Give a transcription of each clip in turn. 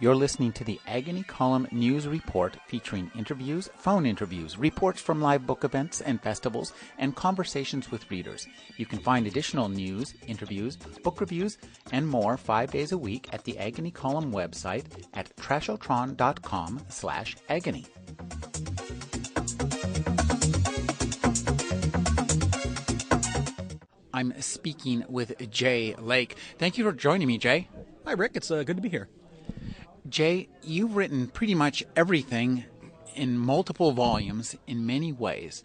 You're listening to the Agony Column News Report featuring interviews, phone interviews, reports from live book events and festivals, and conversations with readers. You can find additional news, interviews, book reviews, and more 5 days a week at the Agony Column website at trashotron.com/agony. I'm speaking with Jay Lake. Thank you for joining me, Jay. Hi, Rick. It's good to be here. Jay, you've written pretty much everything in multiple volumes in many ways.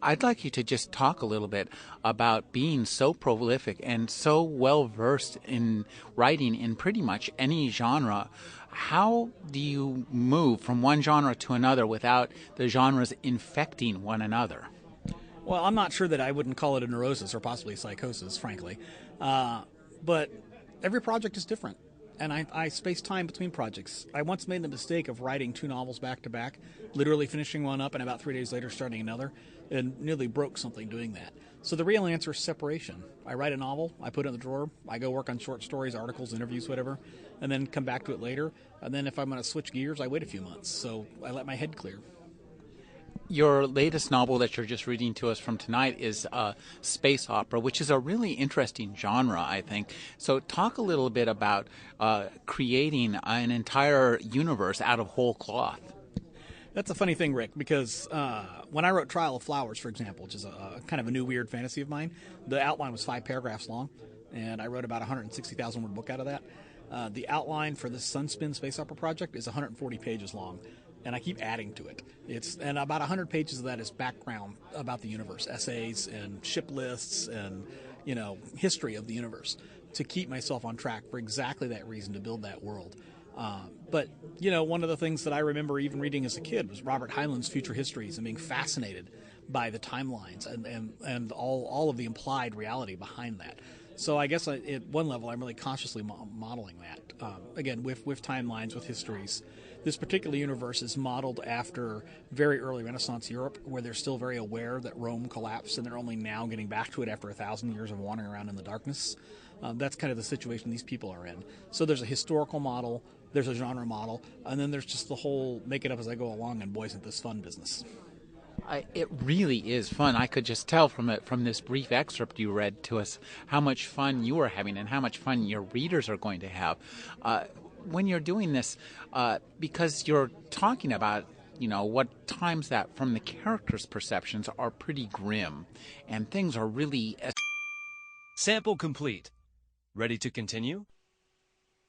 I'd like you to just talk a little bit about being so prolific and so well-versed in writing in pretty much any genre. How do you move from one genre to another without the genres infecting one another? Well, I'm not sure that I wouldn't call it a neurosis or possibly a psychosis, frankly. But every project is different. And I space time between projects. I once made the mistake of writing 2 novels back to back, literally finishing one up and about 3 days later starting another, and nearly broke something doing that. So the real answer is separation. I write a novel, I put it in the drawer, I go work on short stories, articles, interviews, whatever, and then come back to it later. And then if I'm going to switch gears, I wait a few months. So I let my head clear. Your latest novel that you're just reading to us from tonight is space opera, which is a really interesting genre, I think. So talk a little bit about creating an entire universe out of whole cloth. That's a funny thing, Rick, because when I wrote Trial of Flowers, for example, which is a kind of a new weird fantasy of mine, the outline was 5 paragraphs long, and I wrote about a 160,000-word book out of that. The outline for this Sunspin space opera project is 140 pages long. And I keep adding to it. And about 100 pages of that is background about the universe, essays and ship lists and, history of the universe to keep myself on track for exactly that reason, to build that world. But one of the things that I remember even reading as a kid was Robert Heinlein's Future Histories and being fascinated by the timelines and all of the implied reality behind that. So I guess at one level I'm really consciously modeling that. Again, with timelines, with histories. This particular universe is modeled after very early Renaissance Europe, where they're still very aware that Rome collapsed, and they're only now getting back to it after 1,000 years of wandering around in the darkness. That's kind of the situation these people are in. So there's a historical model, there's a genre model, and then there's just the whole make it up as I go along and boy, isn't this fun business. It really is fun. I could just tell from this brief excerpt you read to us how much fun you are having and how much fun your readers are going to have. When you're doing this, because you're talking about, what times that from the characters' perceptions are pretty grim and things are really... Sample complete. Ready to continue?